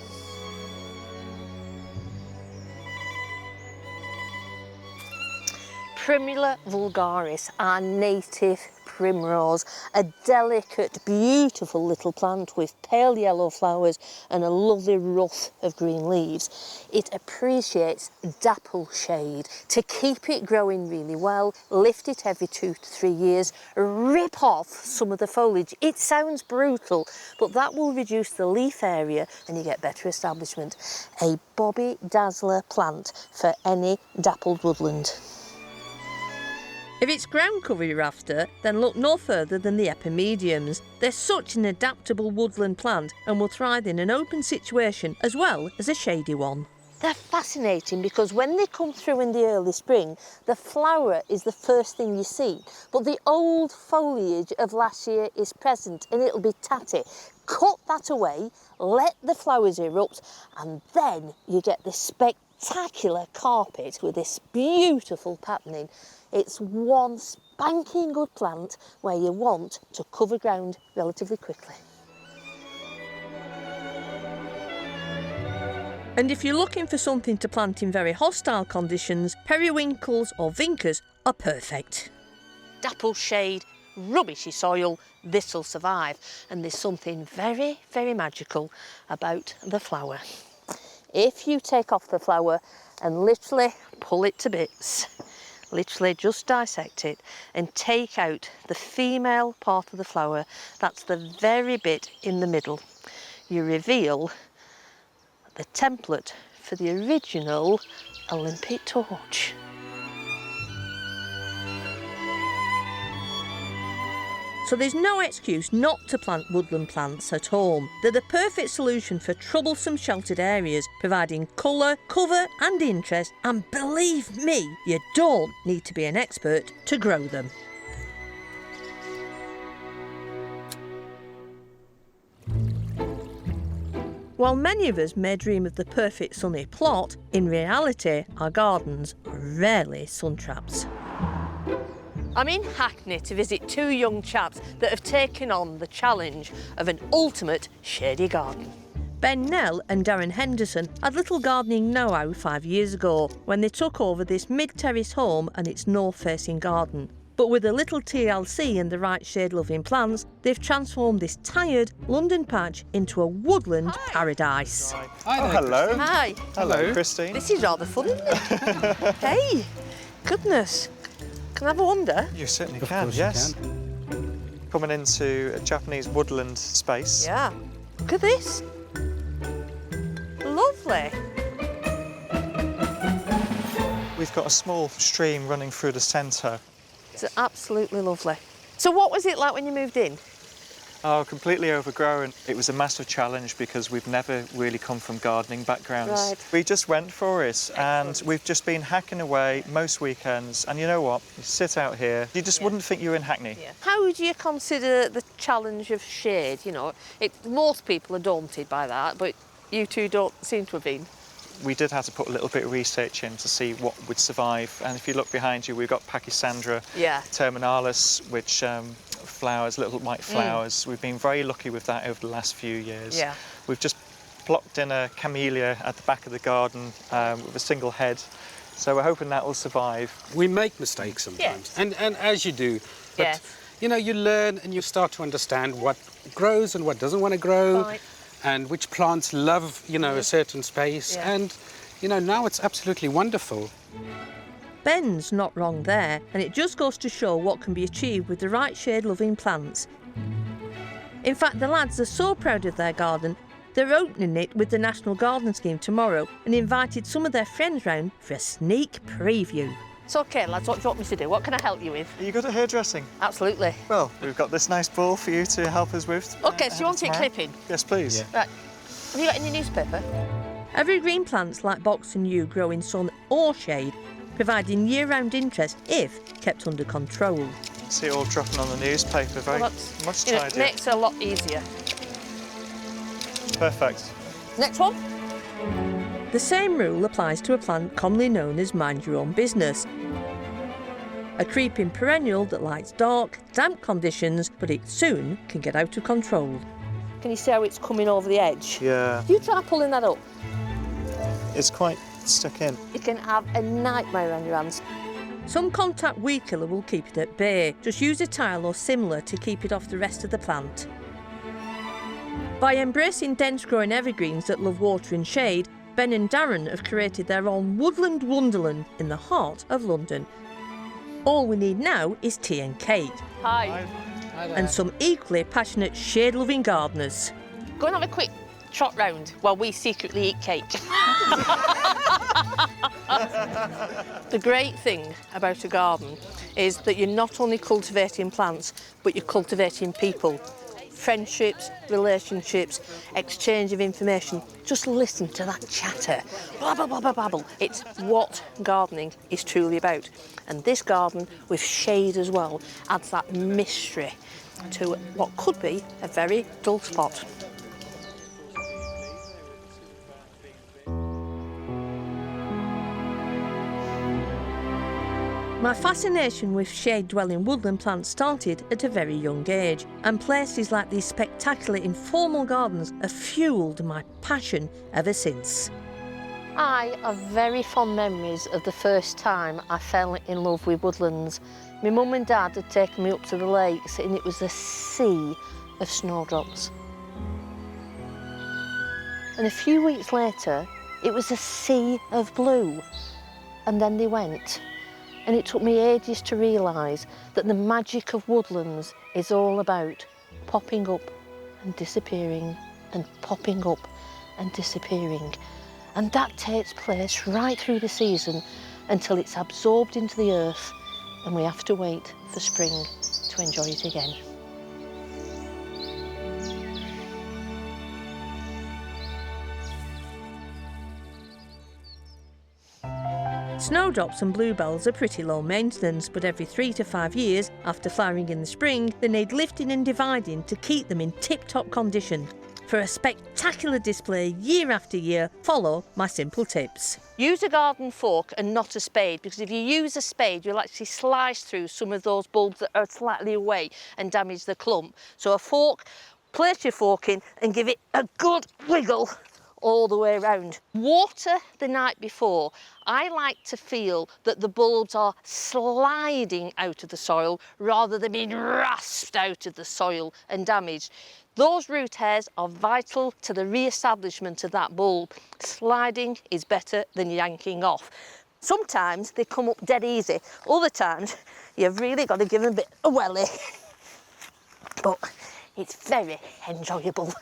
Primula vulgaris, our native primrose, a delicate, beautiful little plant with pale yellow flowers and a lovely ruff of green leaves. It appreciates dapple shade. To keep it growing really well, lift it every 2 to 3 years, rip off some of the foliage. It sounds brutal, but that will reduce the leaf area and you get better establishment. A Bobby Dazzler plant for any dappled woodland. If it's ground cover you're after, then look no further than the epimediums. They're such an adaptable woodland plant and will thrive in an open situation as well as a shady one. They're fascinating because when they come through in the early spring, the flower is the first thing you see, but the old foliage of last year is present and it'll be tatty. Cut that away, let the flowers erupt, and then you get this spectacular carpet with this beautiful patterning. It's one spanking good plant where you want to cover ground relatively quickly. And if you're looking for something to plant in very hostile conditions, periwinkles or vincas are perfect. Dapple shade, rubbishy soil, this'll survive. And there's something very, very magical about the flower. If you take off the flower and literally pull it to bits. Literally just dissect it and take out the female part of the flower. That's the very bit in the middle. You reveal the template for the original Olympic torch. So there's no excuse not to plant woodland plants at home. They're the perfect solution for troublesome sheltered areas, providing colour, cover and interest, and believe me, you don't need to be an expert to grow them. While many of us may dream of the perfect sunny plot, in reality our gardens are rarely sun traps. I'm in Hackney to visit two young chaps that have taken on the challenge of an ultimate shady garden. Ben Nell and Darren Henderson had little gardening know-how 5 years ago when they took over this mid-terrace home and its north-facing garden. But with a little TLC and the right shade-loving plants, they've transformed this tired London patch into a woodland paradise. Hi there, hello. Hi. Hello, Christine. This is rather fun, isn't it? Hey, goodness. Can I have a wander? You certainly can, yes. Coming into a Japanese woodland space. Yeah. Look at this. Lovely. We've got a small stream running through the centre. It's absolutely lovely. So what was it like when you moved in? Oh, completely overgrown. It was a massive challenge because we've never really come from gardening backgrounds. Right. We just went for it and we've just been hacking away most weekends. And you know what? You sit out here, you just wouldn't think you were in Hackney. Yeah. How would you consider the challenge of shade? You know, most people are daunted by that, but you two don't seem to have been. We did have to put a little bit of research in to see what would survive. And if you look behind you, we've got Pachysandra terminalis, which flowers, little white flowers. We've been very lucky with that over the last few years. Yeah. We've just plopped in a camellia at the back of the garden with a single head. So we're hoping that will survive. We make mistakes sometimes, and as you do. But, you know, you learn and you start to understand what grows and what doesn't want to grow, and which plants love, you know, a certain space. And, you know, now it's absolutely wonderful. Ben's not wrong there, and it just goes to show what can be achieved with the right shade-loving plants. In fact, the lads are so proud of their garden, they're opening it with the National Garden Scheme tomorrow and invited some of their friends round for a sneak preview. It's OK, lads, what do you want me to do? What can I help you with? Are you good at hairdressing? Absolutely. Well, we've got this nice ball for you to help us with. OK, so you want it clipping? Yes, please. Right. Have you got any newspaper? Evergreen plants like box and yew grow in sun or shade, providing year-round interest if kept under control. See it all dropping on the newspaper, very much tidier. It makes it a lot easier. Perfect. Next one. The same rule applies to a plant commonly known as mind your own business. A creeping perennial that likes dark, damp conditions, but it soon can get out of control. Can you see how it's coming over the edge? Yeah. You try pulling that up. It's quite stuck in. You can have a nightmare on your hands. Some contact weed killer will keep it at bay. Just use a tile or similar to keep it off the rest of the plant. By embracing dense growing evergreens that love water and shade, Ben and Darren have created their own woodland wonderland in the heart of London. All we need now is tea and cake. Hi. Hi there. And some equally passionate shade-loving gardeners. Go and have a quick trot round while we secretly eat cake. The great thing about a garden is that you're not only cultivating plants, but you're cultivating people. Friendships, relationships, exchange of information. Just listen to that chatter. Babble, babble, babble. It's what gardening is truly about. And this garden, with shade as well, adds that mystery to what could be a very dull spot. My fascination with shade-dwelling woodland plants started at a very young age, and places like these spectacular informal gardens have fuelled my passion ever since. I have very fond memories of the first time I fell in love with woodlands. My mum and dad had taken me up to the lakes and it was a sea of snowdrops. And a few weeks later, It was a sea of blue. And then they went. And it took me ages to realise that the magic of woodlands is all about popping up and disappearing and popping up and disappearing. And that takes place right through the season until it's absorbed into the earth and we have to wait for spring to enjoy it again. Snowdrops and bluebells are pretty low maintenance, but every 3 to 5 years after flowering in the spring, they need lifting and dividing to keep them in tip-top condition. For a spectacular display year after year, follow my simple tips. Use a garden fork and not a spade, because if you use a spade, you'll actually slice through some of those bulbs that are slightly away and damage the clump. So a fork, place your fork in and give it a good wiggle all the way around. Water the night before. I like to feel that the bulbs are sliding out of the soil rather than being rasped out of the soil and damaged. Those root hairs are vital to the re-establishment of that bulb. Sliding is better than yanking off. Sometimes they come up dead easy. Other times you've really got to give them a bit of welly. But it's very enjoyable.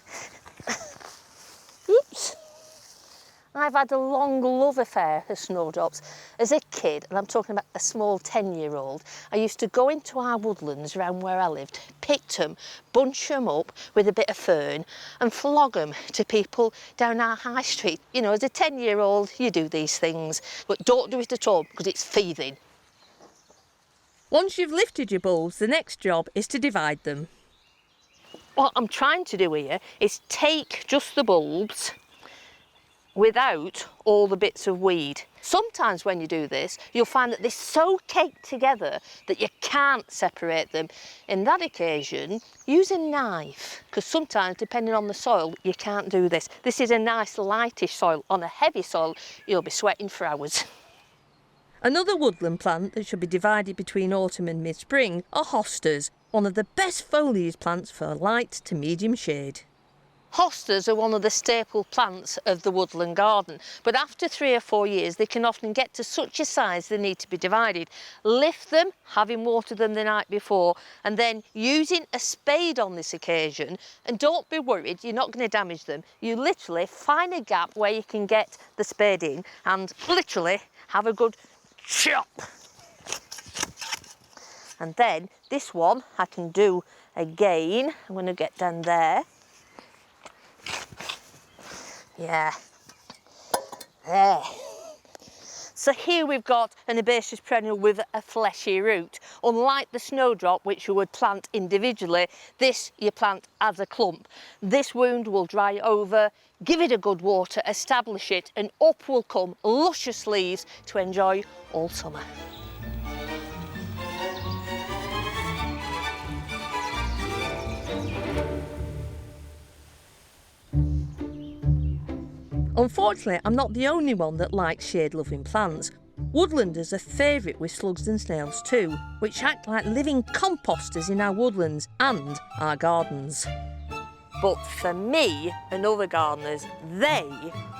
Oops. I've had a long love affair of snowdrops. As a kid, and I'm talking about a small 10-year-old, I used to go into our woodlands around where I lived, pick them, bunch them up with a bit of fern and flog them to people down our high street. You know, as a 10-year-old, you do these things, but don't do it at all because it's feeding. Once you've lifted your bulbs, the next job is to divide them. What I'm trying to do here is take just the bulbs without all the bits of weed. Sometimes when you do this, you'll find that they're so caked together that you can't separate them. In that occasion, use a knife, because sometimes, depending on the soil, you can't do this. This is a nice lightish soil. On a heavy soil, you'll be sweating for hours. Another woodland plant that should be divided between autumn and mid-spring are hostas, one of the best foliage plants for light to medium shade. Hostas are one of the staple plants of the woodland garden, but after 3 or 4 years they can often get to such a size they need to be divided. Lift them, having watered them the night before, and then using a spade on this occasion, and don't be worried, you're not going to damage them. You literally find a gap where you can get the spade in and literally have a good chop. And then this one I can do again. I'm going to get down there. Yeah, there. So here we've got an herbaceous perennial with a fleshy root. Unlike the snowdrop, which you would plant individually, this you plant as a clump. This wound will dry over, give it a good water, establish it, and up will come luscious leaves to enjoy all summer. Unfortunately, I'm not the only one that likes shade-loving plants. Woodlanders are favourite with slugs and snails too, which act like living composters in our woodlands and our gardens. But for me and other gardeners, they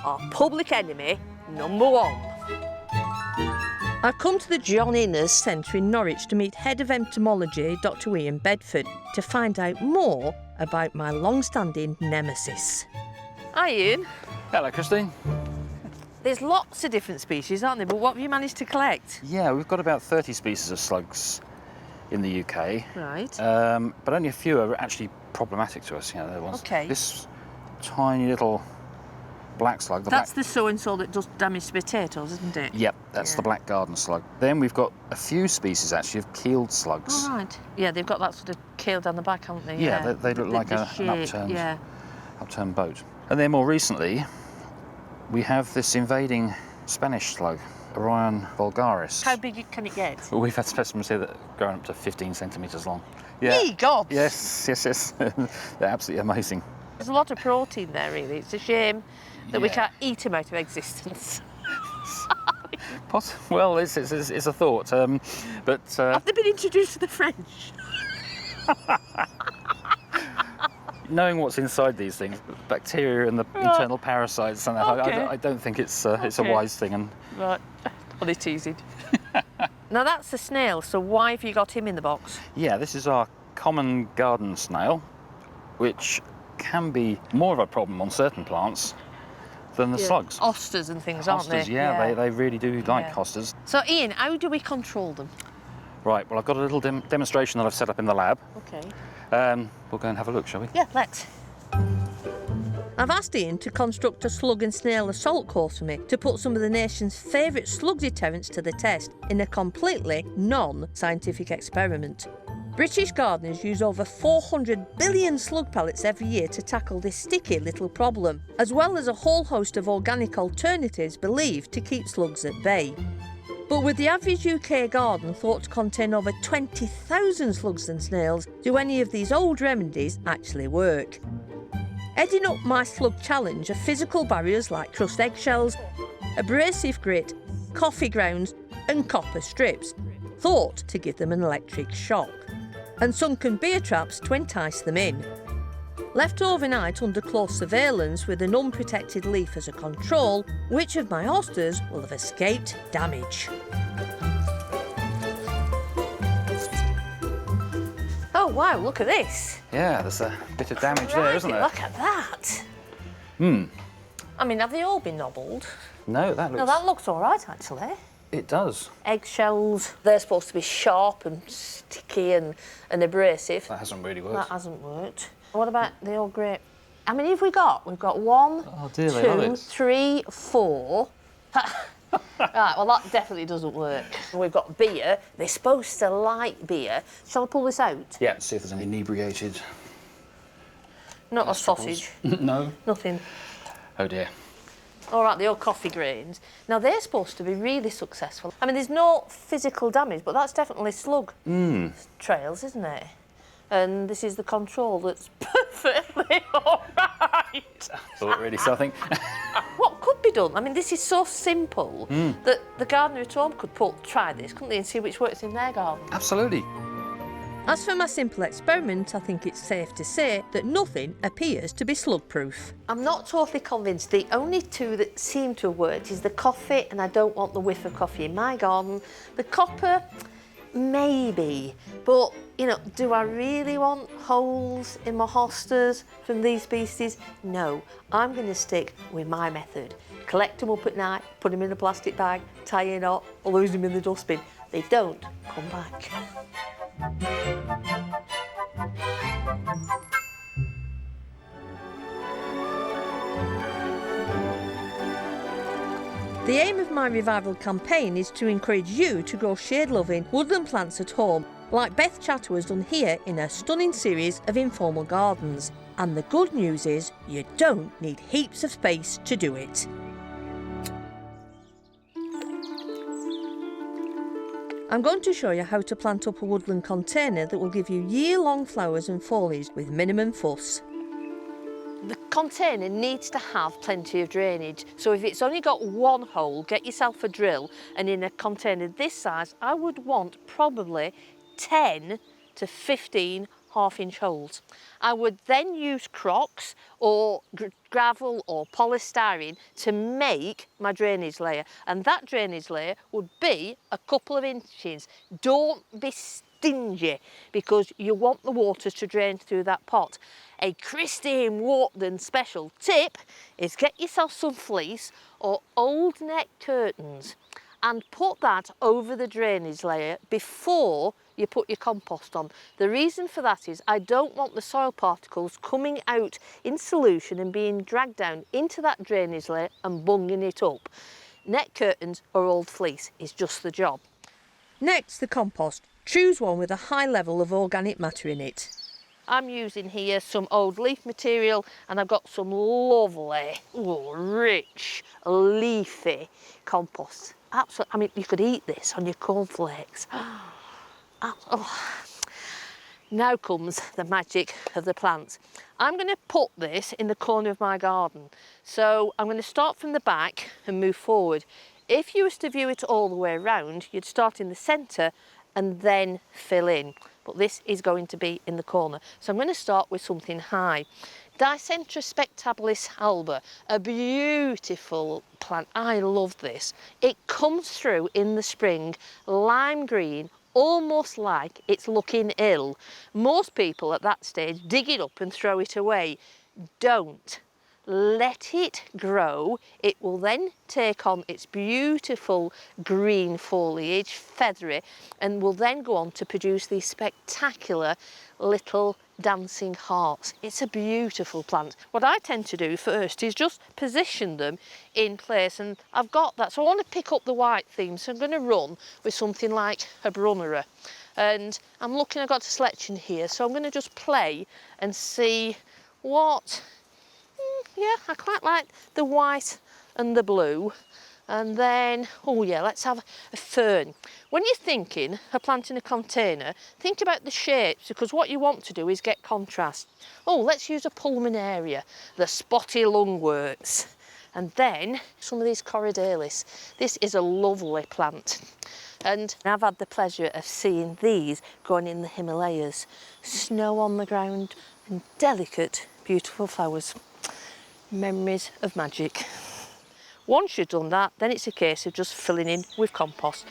are public enemy #1. I've come to the John Innes Centre in Norwich to meet Head of Entomology, Dr. Ian Bedford, to find out more about my long-standing nemesis. Hi Ian. Hello, Christine. There's lots of different species, aren't there? But what have you managed to collect? Yeah, we've got about 30 species of slugs in the UK. Right. But only a few are actually problematic to us. You know, ones. Okay. This tiny little black slug. That's the so-and-so that does damage to potatoes, isn't it? Yep, that's the black garden slug. Then we've got a few species actually of keeled slugs. Oh, right. Yeah, they've got that sort of keel down the back, haven't they? Yeah, they look like an upturned boat. And then more recently, we have this invading Spanish slug, Orion vulgaris. How big can it get? Well, we've had specimens here that are growing up to 15 centimetres long. Yeah. Yee, gobs! Yes. They're absolutely amazing. There's a lot of protein there, really. It's a shame that we can't eat them out of existence. Well, it's a thought, but... Have they been introduced to the French? knowing what's inside these things, bacteria and the internal parasites, and I don't think it's a wise thing. And right, only teasing. Now that's a snail, so why have you got him in the box? Yeah, this is our common garden snail, which can be more of a problem on certain plants than the slugs. Hostas and things, aren't they? Yeah, they really do like hostas. So Ian, how do we control them? Right, well I've got a little demonstration that I've set up in the lab. Okay. We'll go and have a look, shall we? Yeah, let's. I've asked Ian to construct a slug and snail assault course for me to put some of the nation's favourite slug deterrents to the test in a completely non-scientific experiment. British gardeners use over 400 billion slug pellets every year to tackle this sticky little problem, as well as a whole host of organic alternatives believed to keep slugs at bay. But with the average UK garden thought to contain over 20,000 slugs and snails, do any of these old remedies actually work? Heading up my slug challenge are physical barriers like crust eggshells, abrasive grit, coffee grounds and copper strips, thought to give them an electric shock, and sunken beer traps to entice them in. Left overnight under close surveillance with an unprotected leaf as a control, which of my hostas will have escaped damage? Oh wow, look at this. Yeah, there's a bit of damage there, isn't there? Look at that. I mean, have they all been nobbled? No, that looks... No, that looks all right, actually. It does. Eggshells, they're supposed to be sharp and sticky and abrasive. That hasn't really worked. That hasn't worked. What about the old grape? How many have we got? We've got 1, 2, 3, 4. Right, well that definitely doesn't work. We've got beer. They're supposed to like beer. Shall I pull this out? Yeah, see if there's any inebriated... Not a sausage. No. Nothing. Oh dear. All right, the old coffee grains. Now, they're supposed to be really successful. I mean, there's no physical damage, but that's definitely slug trails, isn't it? And this is the control that's perfectly all right. Thought really something. What could be done? I mean, this is so simple that the gardener at home could try this, couldn't they, and see which works in their garden. Absolutely. As for my simple experiment, I think it's safe to say that nothing appears to be slug-proof. I'm not totally convinced. The only two that seem to have worked is the coffee, and I don't want the whiff of coffee in my garden. The copper, maybe, but, you know, do I really want holes in my hostas from these species? No, I'm going to stick with my method. Collect them up at night, put them in a plastic bag, tie a knot, or lose them in the dustbin. They don't come back. The aim of my revival campaign is to encourage you to grow shade-loving woodland plants at home, like Beth Chatto has done here in her stunning series of informal gardens. And the good news is you don't need heaps of space to do it. I'm going to show you how to plant up a woodland container that will give you year-long flowers and foliage with minimum fuss. The container needs to have plenty of drainage, so if it's only got one hole, get yourself a drill, and in a container this size, I would want probably 10 to 15 half-inch holes. I would then use crocks or gravel or polystyrene to make my drainage layer, and that drainage layer would be a couple of inches. Don't be stingy because you want the water to drain through that pot. A Christine Wharton special tip is get yourself some fleece or old neck curtains and put that over the drainage layer before you put your compost on. The reason for that is I don't want the soil particles coming out in solution and being dragged down into that drainage layer and bunging it up. Net curtains or old fleece is just the job. Next, the compost. Choose one with a high level of organic matter in it. I'm using here some old leaf material and I've got some lovely, rich, leafy compost. Absolutely, I mean, you could eat this on your cornflakes. Now comes the magic of the plants. I'm going to put this in the corner of my garden. So I'm going to start from the back and move forward. If you was to view it all the way around, you'd start in the centre and then fill in. but this is going to be in the corner. So I'm going to start with something high. Dicentra spectabilis alba, a beautiful plant. I love this. It comes through in the spring, lime green, almost like it's looking ill. Most people at that stage dig it up and throw it away. Don't. Let it grow. It will then take on its beautiful green foliage, feathery, and will then go on to produce these spectacular little dancing hearts. It's a beautiful plant. What I tend to do first is just position them in place, and I've got that. So I want to pick up the white theme, so I'm going to run with something like a brunnera. And I'm looking, I've got a selection here, so I'm going to just play and see what... yeah, I quite like the white and the blue. And then, oh yeah, let's have a fern. When you're thinking of planting a container, think about the shapes, because what you want to do is get contrast. Oh, let's use a pulmonaria, the spotty lungworts. And then some of these corydales. This is a lovely plant. And I've had the pleasure of seeing these growing in the Himalayas. Snow on the ground and delicate, beautiful flowers. Memories of magic. Once you've done that, then it's a case of just filling in with compost.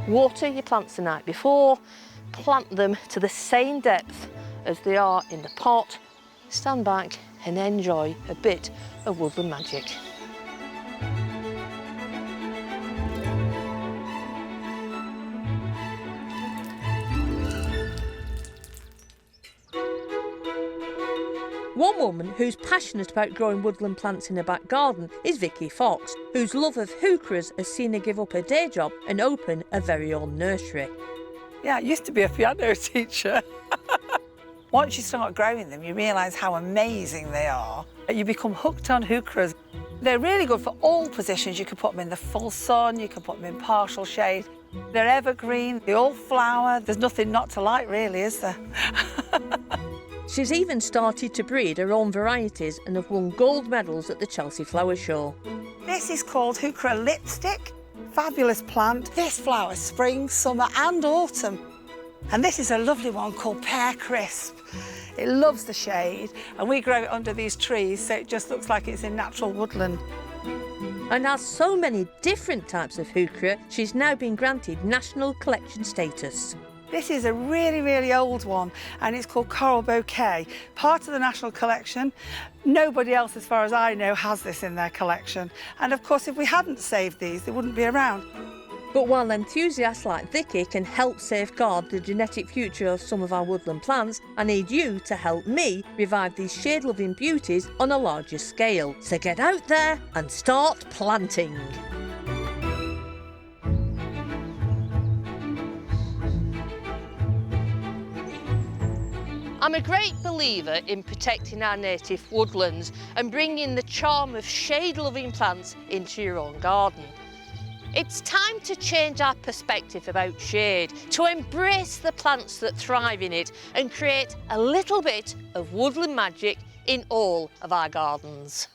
Water your plants the night before, plant them to the same depth as they are in the pot, stand back and enjoy a bit of woodland magic. One woman who's passionate about growing woodland plants in her back garden is Vicky Fox, whose love of heucheras has seen her give up her day job and open a very own nursery. Yeah, I used to be a piano teacher. Once you start growing them, you realise how amazing they are. You become hooked on heucheras. They're really good for all positions. You can put them in the full sun, you can put them in partial shade. They're evergreen, they all flower. There's nothing not to like, really, is there? She's even started to breed her own varieties and have won gold medals at the Chelsea Flower Show. This is called heuchera lipstick. Fabulous plant. This flowers spring, summer and autumn. And this is a lovely one called pear crisp. It loves the shade, and we grow it under these trees, so it just looks like it's in natural woodland. And has so many different types of heuchera, she's now been granted National Collection status. This is a really, really old one, and it's called Coral Bouquet, part of the National Collection. Nobody else, as far as I know, has this in their collection. And of course, if we hadn't saved these, they wouldn't be around. But while enthusiasts like Vicky can help safeguard the genetic future of some of our woodland plants, I need you to help me revive these shade-loving beauties on a larger scale. So get out there and start planting. I'm a great believer in protecting our native woodlands and bringing the charm of shade-loving plants into your own garden. It's time to change our perspective about shade, to embrace the plants that thrive in it and create a little bit of woodland magic in all of our gardens.